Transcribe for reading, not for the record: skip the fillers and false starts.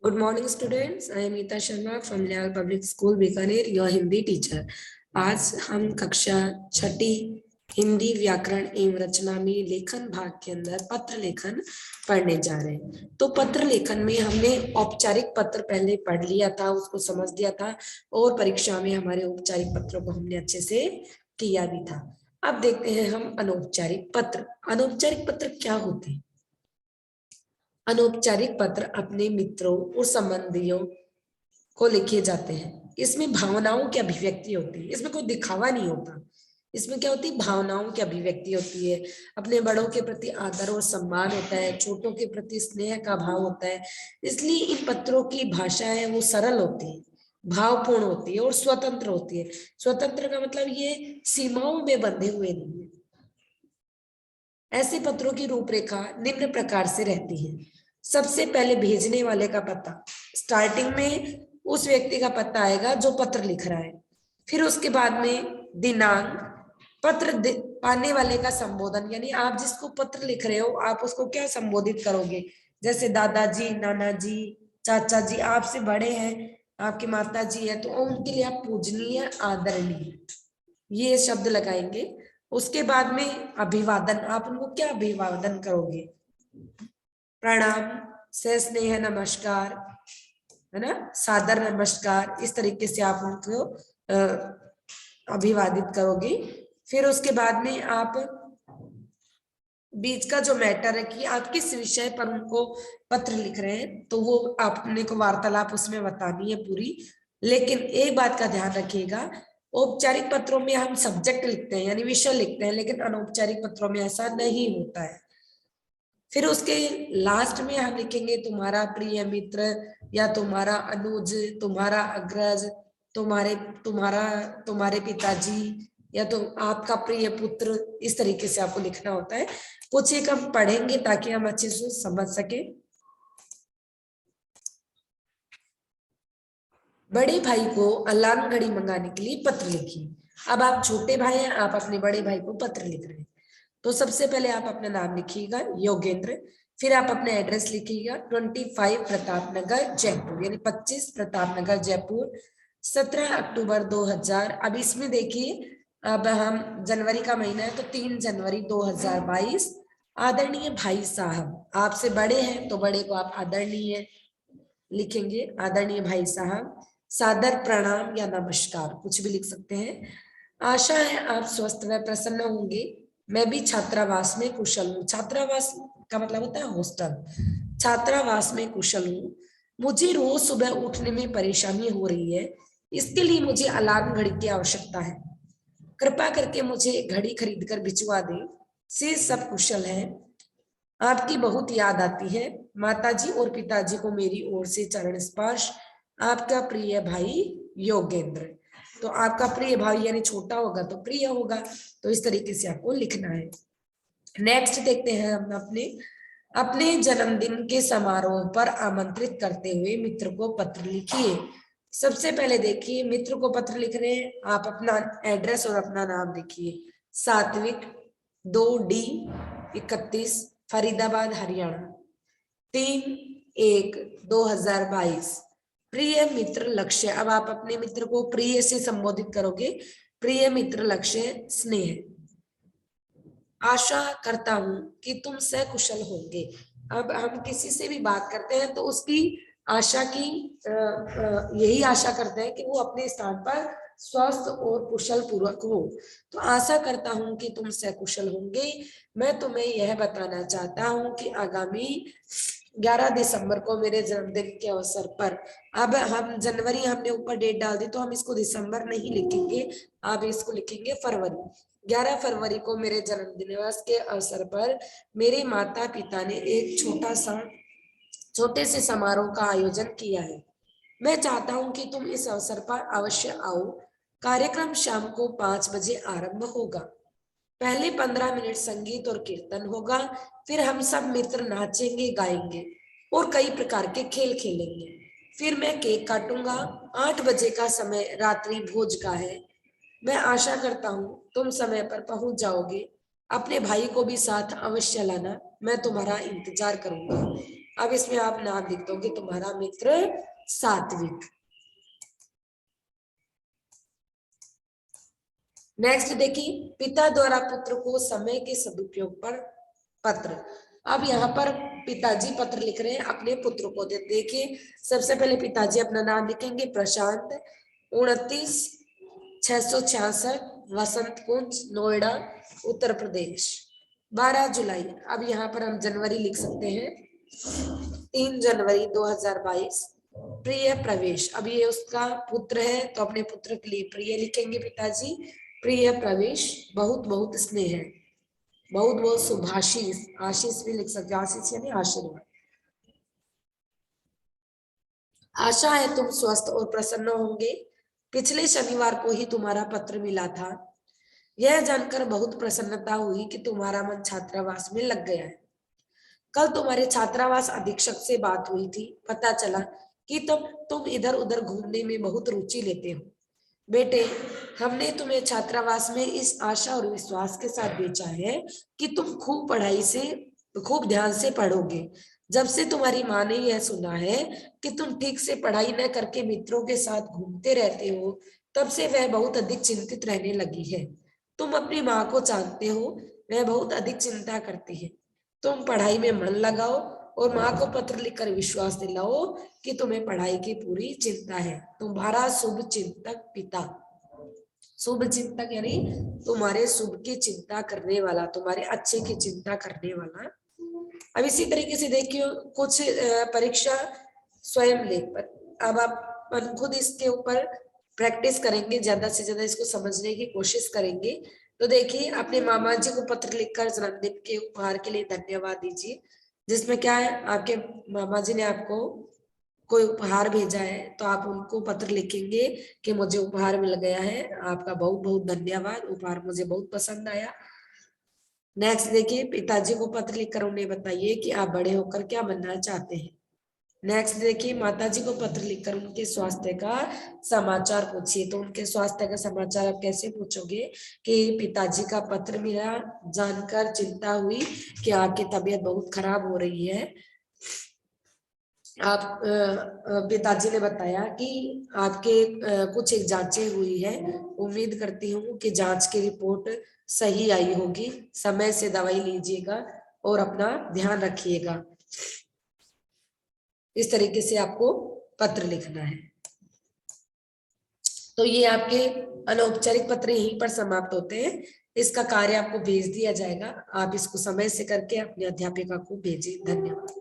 Good morning, students. I am Ita Sharma from Leal Public School, Bikaner, your Hindi teacher. आज हम कक्षा छठी हिंदी व्याकरण एवं रचना में लेखन भाग के अंदर पत्र लेखन पढ़ने जा रहे हैं। तो पत्र लेखन में हमने औपचारिक पत्र पहले पढ़ लिया था, उसको समझ लिया था और परीक्षा में हमारे औपचारिक पत्रों को हमने अच्छे से किया भी था। अब देखते हैं हम अनौपचारिक पत्र। अनौपचारिक पत्र क्या होते हैं? अनौपचारिक पत्र अपने मित्रों और संबंधियों को लिखे जाते हैं। इसमें भावनाओं की अभिव्यक्ति होती है, इसमें कोई दिखावा नहीं होता। इसमें क्या होती है? भावनाओं की अभिव्यक्ति होती है। अपने बड़ों के प्रति आदर और सम्मान होता है, छोटों के प्रति स्नेह का भाव होता है। इसलिए इन पत्रों की भाषा है वो सरल होती है, भावपूर्ण होती है और स्वतंत्र होती है। स्वतंत्र का मतलब ये सीमाओं में बंधे हुए नहीं है। ऐसे पत्रों की रूपरेखा निम्न प्रकार से रहती है। सबसे पहले भेजने वाले का पता, स्टार्टिंग में उस व्यक्ति का पता आएगा जो पत्र लिख रहा है। फिर उसके बाद में दिनांक, पत्र पाने वाले का संबोधन, यानी आप जिसको पत्र लिख रहे हो आप उसको क्या संबोधित करोगे। जैसे दादाजी, नाना जी, चाचा जी, आपसे बड़े हैं, आपकी माता जी है, तो उनके लिए आप पूजनीय, आदरणीय, ये शब्द लगाएंगे। उसके बाद में अभिवादन, आप उनको क्या अभिवादन करोगे? प्रणाम, सस्नेह नमस्कार, है ना, सादर नमस्कार, इस तरीके से आप उनको अभिवादित करोगे। फिर उसके बाद में आप बीच का जो मैटर है कि आप किस विषय पर उनको पत्र लिख रहे हैं, तो वो आपने को वार्तालाप उसमें बतानी है पूरी। लेकिन एक बात का ध्यान रखिएगा, औपचारिक पत्रों में हम सब्जेक्ट लिखते हैं यानी विषय लिखते हैं, लेकिन अनौपचारिक पत्रों में ऐसा नहीं होता है। फिर उसके लास्ट में हम लिखेंगे तुम्हारा प्रिय मित्र, या तुम्हारा अनुज, तुम्हारा अग्रज, तुम्हारे तुम्हारा तुम्हारे पिताजी, या तो आपका प्रिय पुत्र। इस तरीके से आपको लिखना होता है। कुछ एक हम पढ़ेंगे ताकि हम अच्छे से समझ सके। बड़े भाई को अलार्म घड़ी मंगाने के लिए पत्र लिखिए। अब आप छोटे भाई हैं, आप अपने बड़े भाई को पत्र लिख रहे हैं। तो सबसे पहले आप अपना नाम लिखिएगा, योगेंद्र। फिर आप अपना एड्रेस लिखिएगा, 25 प्रताप नगर जयपुर, यानी 25 प्रताप नगर जयपुर, 17 अक्टूबर 2000। अब इसमें देखिए, अब हम जनवरी का महीना है तो 3 जनवरी 2022। आदरणीय भाई साहब, आपसे बड़े हैं तो बड़े को आप आदरणीय लिखेंगे, आदरणीय भाई साहब। सादर प्रणाम या नमस्कार, कुछ भी लिख सकते हैं। आशा है आप स्वस्थ व प्रसन्न होंगे। मैं भी छात्रावास में कुशल हूँ। छात्रावास का मतलब होता है हॉस्टल। छात्रावास में कुशल हूँ। मुझे रोज सुबह उठने में परेशानी हो रही है, इसके लिए मुझे अलार्म घड़ी की आवश्यकता है। कृपा करके मुझे घड़ी खरीद कर भिजवा दें। से सब कुशल है। आपकी बहुत याद आती है। माताजी और पिताजी को मेरी ओर से चरण स्पर्श। आपका प्रिय भाई योगेंद्र। तो आपका प्रिय भाई यानी छोटा होगा तो प्रिय होगा, तो इस तरीके से आपको लिखना है। नेक्स्ट देखते हैं हम अपने अपने जन्मदिन के समारोह पर आमंत्रित करते हुए मित्र को पत्र लिखिए। सबसे पहले देखिए, मित्र को पत्र लिख रहे हैं, आप अपना एड्रेस और अपना नाम लिखिए। सात्विक, 2D 31, फरीदाबाद हरियाणा, 3/1/2022। प्रिय मित्र लक्ष्य, अब आप अपने मित्र को प्रिय से संबोधित करोगे। प्रिय मित्र लक्ष्य, स्नेह। आशा करता हूं कि तुम सकुशल होंगे। अब हम किसी से भी बात करते हैं तो उसकी आशा की यही आशा करते हैं कि वो अपने स्थान पर स्वस्थ और कुशल पूर्वक हो। तो आशा करता हूं कि तुम सकुशल होंगे। मैं तुम्हें यह बताना चाहता हूं कि आगामी 11 दिसंबर को मेरे जन्मदिन के अवसर पर, अब हम जनवरी हमने ऊपर डेट डाल दी तो हम इसको दिसंबर नहीं लिखेंगे, आप इसको लिखेंगे फरवरी। 11 फरवरी को मेरे जन्मदिन दिवस के अवसर पर मेरे माता पिता ने एक छोटे से समारोह का आयोजन किया है। मैं चाहता हूं कि तुम इस अवसर पर अवश्य आओ। कार्यक्रम शाम को 5 बजे आरंभ होगा। पहले 15 मिनट संगीत और कीर्तन होगा, फिर हम सब मित्र नाचेंगे, गाएंगे और कई प्रकार के खेल खेलेंगे। फिर मैं केक काटूंगा। 8 बजे का समय रात्रि भोज का है। मैं आशा करता हूँ तुम समय पर पहुंच जाओगे। अपने भाई को भी साथ अवश्य लाना, मैं तुम्हारा इंतजार करूंगा। अब इसमें आप नाम लिख दोगे, तुम्हारा मित्र सात्विक। नेक्स्ट देखिए, पिता द्वारा पुत्र को समय के सदुपयोग पर पत्र। अब यहाँ पर पिताजी पत्र लिख रहे हैं अपने पुत्र को। देखिए, सबसे पहले पिताजी अपना नाम लिखेंगे, प्रशांत, 29/666, वसंत कुंज, नोएडा, उत्तर प्रदेश, 12 जुलाई। अब यहाँ पर हम जनवरी लिख सकते हैं, 3 जनवरी 2022, प्रिय प्रवेश। अब ये उसका पुत्र है तो अपने पुत्र के लिए प्रिय लिखेंगे पिताजी, प्रिय प्रवेश, बहुत बहुत स्नेह है, बहुत बहुत शुभाशीष, आशीष भी लिख सकते, आशीष यानी आशीर्वाद। आशा है तुम स्वस्थ और प्रसन्न होंगे, पिछले शनिवार को ही तुम्हारा पत्र मिला था, यह जानकर बहुत प्रसन्नता हुई कि तुम्हारा मन छात्रावास में लग गया है। कल तुम्हारे छात्रावास अधीक्षक से बात हुई थी, पता चला कि तुम इधर उधर घूमने में बहुत रुचि लेते हो। बेटे, हमने तुम्हें छात्रावास में इस आशा और विश्वास के साथ भेजा है कि तुम खूब ध्यान से पढ़ोगे। जब से तुम्हारी माँ ने यह सुना है कि तुम ठीक से पढ़ाई न करके मित्रों के साथ घूमते रहते हो, तब से वह बहुत अधिक चिंतित रहने लगी है। तुम अपनी माँ को जानते हो, वह बहुत अधिक चिंता करती है। तुम पढ़ाई में मन लगाओ और माँ को पत्र लिखकर विश्वास दिलाओ कि तुम्हें पढ़ाई की पूरी चिंता है। तुम्हारा शुभ चिंतक पिता। शुभ चिंतक यानी तुम्हारे शुभ की चिंता करने वाला, तुम्हारे अच्छे की चिंता करने वाला। अब इसी तरीके से देखिए, कुछ परीक्षा स्वयं ले, अब आप खुद इसके ऊपर प्रैक्टिस करेंगे, ज्यादा से ज्यादा इसको समझने की कोशिश करेंगे। तो देखिए, अपने मामा जी को पत्र लिखकर जन्मदिन के उपहार के लिए धन्यवाद दीजिए, जिसमें क्या है, आपके मामा जी ने आपको कोई उपहार भेजा है तो आप उनको पत्र लिखेंगे कि मुझे उपहार मिल गया है, आपका बहुत बहुत धन्यवाद, उपहार मुझे बहुत पसंद आया। नेक्स्ट देखिए, पिताजी को पत्र लिखकर उन्हें बताइए कि आप बड़े होकर क्या बनना चाहते हैं। नेक्स्ट देखिए, माताजी को पत्र लिखकर उनके स्वास्थ्य का समाचार पूछिए। तो उनके स्वास्थ्य का समाचार आप कैसे पूछोगे कि पिताजी का पत्र मिला, जानकर चिंता हुई कि आपकी तबीयत बहुत खराब हो रही है। आप पिताजी ने बताया कि आपके कुछ एक जांचें हुई है, उम्मीद करती हूँ कि जांच की रिपोर्ट सही आई होगी, समय से दवाई लीजिएगा और अपना ध्यान रखिएगा। इस तरीके से आपको पत्र लिखना है। तो ये आपके अनौपचारिक पत्र यहीं पर समाप्त होते हैं। इसका कार्य आपको भेज दिया जाएगा, आप इसको समय से करके अपने अध्यापिका को भेजें। धन्यवाद।